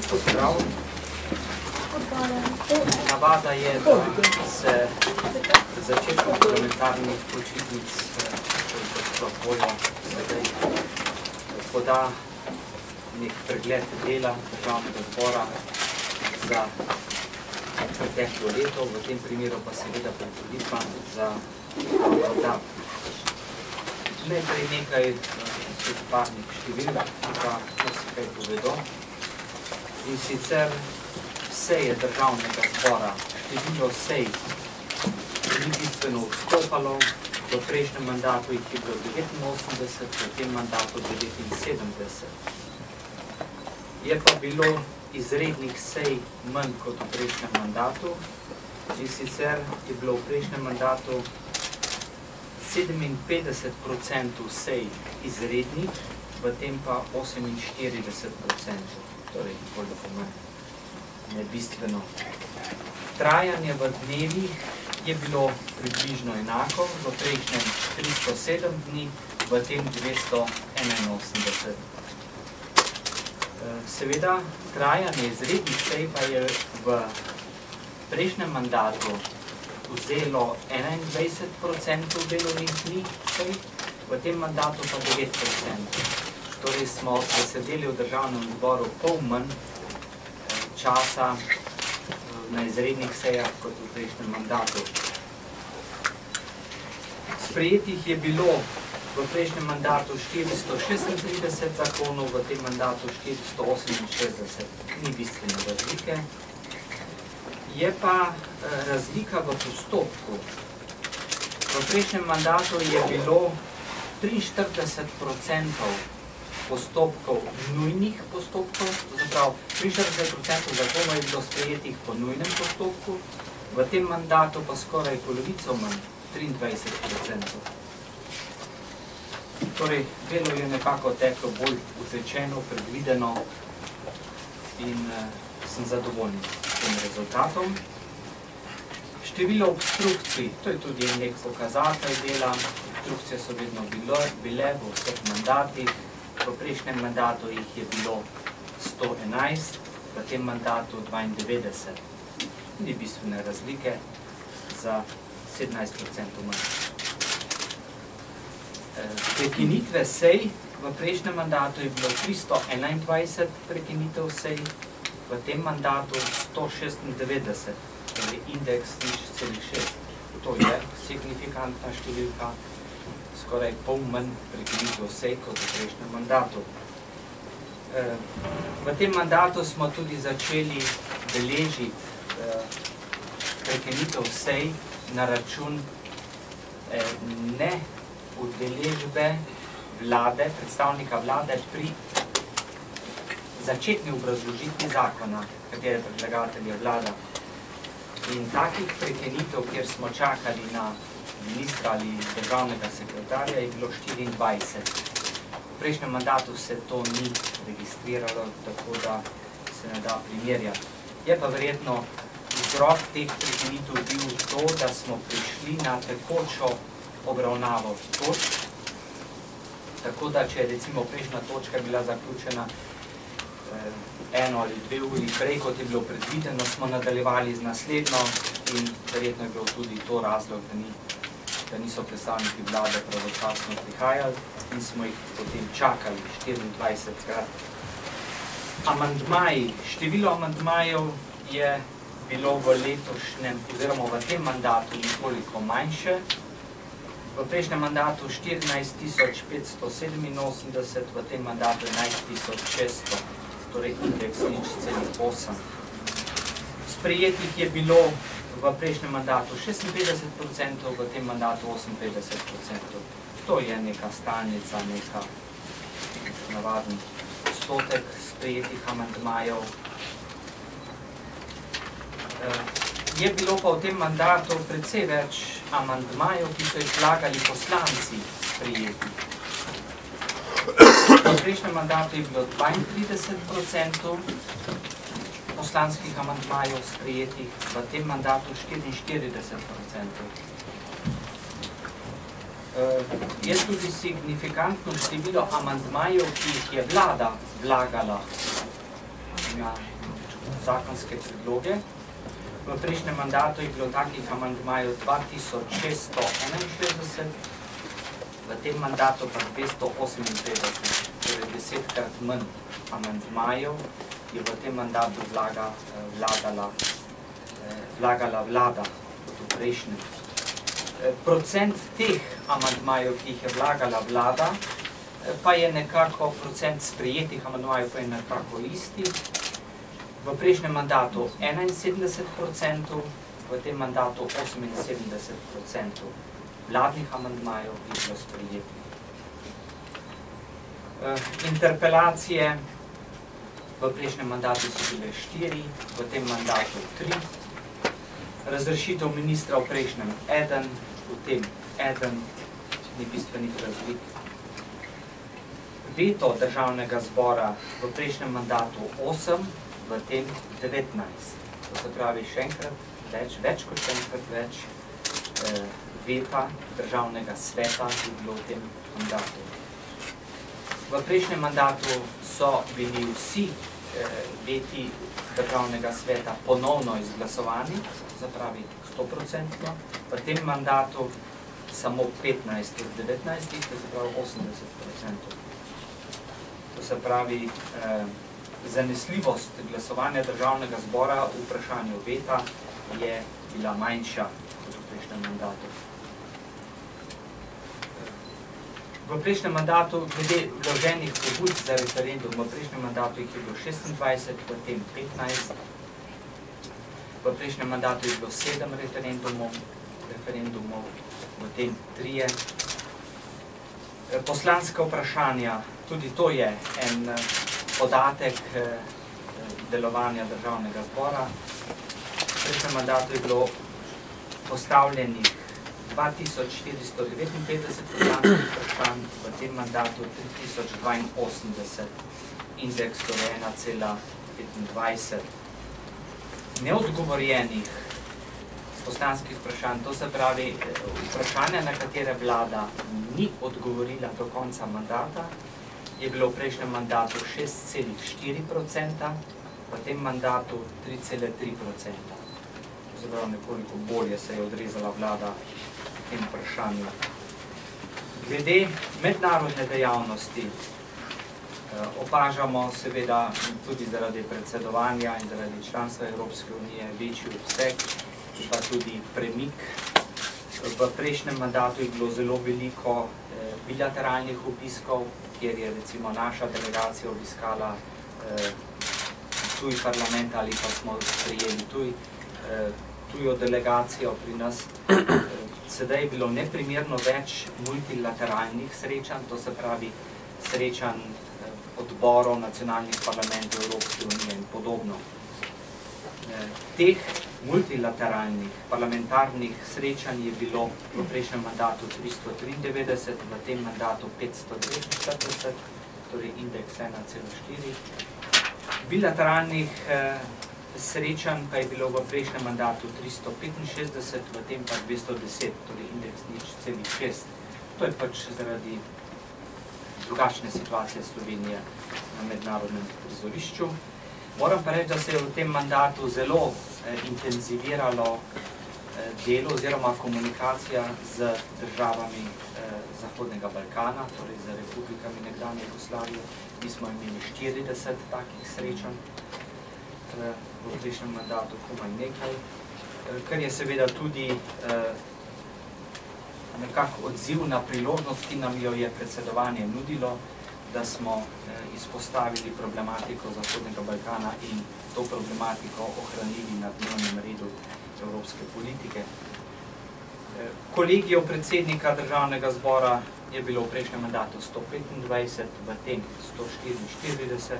Pozdrav. Navada je, da se začetkom parlamentarnih počitnic voljo poda nek pregled dela državnega zbora za preteklo leto, v tem primeru pa seveda predviditva za mandat. Najprej nekaj parnih števil, pa se kaj povedo. In sicer seje državnega zbora, število sej ni bistveno odstopalo, v prejšnjem mandatu jih je bilo 89, v tem mandatu 79. Je pa bilo izrednih sej manj kot v prejšnjem mandatu, in sicer je bilo v prejšnjem mandatu 57% sej izrednih, v tem pa 48%, torej bolj manj nebistveno. Trajanje v dnevih je bilo približno enako, v prejšnjem 307 dni, v tem 281. Seveda, trajanje izrednih sej pa je v prejšnjem mandatu vzelo 21% delovnih dni sej, v tem mandatu pa 9%. Torej smo zasedeli v državnem zboru pol manj časa na izrednih sejah kot v prejšnjem mandatu. Sprejetih je bilo v prejšnjem mandatu 436 zakonov, v tem mandatu 468. Ni bistvene razlike. Je pa razlika v postopku. V prejšnjem mandatu je bilo 43% postopkov nujnih postopkov, zaprav 43% zakonov je bilo sprejetih po nujnem postopku, v tem mandatu pa skoraj polovico manj, 23%. Torej, delo je nekako teklo bolj utečeno, predvideno in sem zadovoljen s tem rezultatom. Število obstrukcij, to je tudi nek pokazatelj dela, obstrukcije so vedno bile v vseh mandatih, v prejšnjem mandatu jih je bilo 111, v tem mandatu 92. Ni bistvene razlike za 17% manj. Prekinitve sej v prejšnjem mandatu je bilo 321 prekinitev sej, v tem mandatu 196, torej indeks 0,6. To je signifikantna številka, skoraj pol manj prekinitev sej kot v prejšnjem mandatu. V tem mandatu smo tudi začeli beležiti prekinitev sej na račun neudeležbe vlade, predstavnika vlade pri začetni obrazložitvi zakona, katere predlagatelj je vlada. In takih prekinitev, kjer smo čakali na ministra ali državnega sekretarja, je bilo 24. V prejšnjem mandatu se to ni registriralo, tako da se ne da primerjati. Je pa verjetno vzrok teh prekinitev bil to, da smo prišli na tekočo obravnavo točk, tako da če je recimo prejšnja točka bila zaključena 1 ali 2 uri prej, kot je bilo predvideno, smo nadaljevali z naslednjo in verjetno je bilo tudi to razlog, da niso predstavniki vlade pravočasno prihajali in smo jih potem čakali 24krat. Amandmaji, število amandmajev je bilo v letošnjem, oziroma v tem mandatu nekoliko manjše. V prejšnjem mandatu 14.587, v tem mandatu 11.600, torej indeks 0,8. Sprejetih je bilo v prejšnjem mandatu 56%, v tem mandatu 58%. To je neka stalnica, neka navaden odstotek sprejetih amandmajev. Je bilo pa v tem mandatu precej več amandmajev, ki so jih vlagali poslanci sprejeti. V prejšnjem mandatu je bilo 32% poslanskih amandmajev sprejetih, v tem mandatu 44%. Je tudi signifikantno število amandmajev, ki jih je vlada vlagala na zakonske predloge. V prejšnjem mandatu je bilo takih amandmajev 2661, v tem mandatu pa 258, torej 10-krat manj amandmajev je v tem mandatu vlagala vlada kot v prejšnjem. Procent teh amandmajev, ki jih je vlagala vlada, pa je nekako, procent sprejetih amandmajev pa je nekako isti. V prejšnjem mandatu 71%, v tem mandatu 78% vladnih amandmajev je bilo sprejetih. Interpelacije v prejšnjem mandatu so bile 4, v tem mandatu 3. Razrešitev ministra v prejšnjem 1, v tem 1, ni bistvenih razlik. Veto državnega zbora v prejšnjem mandatu 8, v tem 19. To se pravi še enkrat več kot še enkrat več veta državnega sveta je bilo v tem mandatu. V prejšnjem mandatu so bili vsi veti državnega sveta ponovno izglasovani, se pravi 100%, v tem mandatu samo 15 od 19, to se pravi 80%. To se pravi, zanesljivost glasovanja državnega zbora v vprašanju veta je bila manjša kot v prejšnjem mandatu. V prejšnjem mandatu, glede vloženih pobud za referendum, v prejšnjem mandatu jih je bilo 26, v tem 15. V prejšnjem mandatu je bilo 7 referendumov, v tem 3. Poslanska vprašanja, tudi to je en podatek delovanja državnega zbora. V prejšnjem mandatu je bilo postavljenih 2459 poslanskih vprašanj, v tem mandatu 3082, indeks torej 1,25. Neodgovorjenih poslanskih vprašanj, to se pravi vprašanja, na katere vlada ni odgovorila do konca mandata, je bilo v prejšnjem mandatu 6,4%, v tem mandatu 3,3%. To se pravi, nekoliko bolje se je odrezala vlada v tem vprašanju. Glede mednarodne dejavnosti opažamo seveda tudi zaradi predsedovanja in zaradi članstva Evropske unije večji obseg, pa tudi premik. V prejšnjem mandatu je bilo zelo veliko bilateralnih obiskov, kjer je recimo naša delegacija obiskala tuj parlament ali pa smo sprejeli tujo delegacijo pri nas. Sedaj je bilo neprimerno več multilateralnih srečanj, to se pravi srečanj odborov nacionalnih parlamentov Evropske unije in podobno. Teh multilateralnih parlamentarnih srečanj je bilo v prejšnjem mandatu 393, v tem mandatu 549, torej indeks 1,4. Bilateralnih srečanj pa je bilo v prejšnjem mandatu 365, v tem pa 210, torej indeks 0,6. To je pač zaradi drugačne situacije Slovenije na mednarodnem prizorišču. Moram pa reči, da se je v tem mandatu zelo intenziviralo delo oziroma komunikacija z državami Zahodnega Balkana, torej z republikami nekdanje Jugoslavije. Mi smo imeli 40 takih srečanj v prejšnjem mandatu, komaj nekaj, kar je seveda tudi nekako odziv na priložnost, ki nam jo je predsedovanje nudilo, da smo izpostavili problematiko Zahodnega Balkana in to problematiko ohranili na dnevnem redu evropske politike. Kolegijev predsednika državnega zbora je bilo v prejšnjem mandatu 125, v tem 144,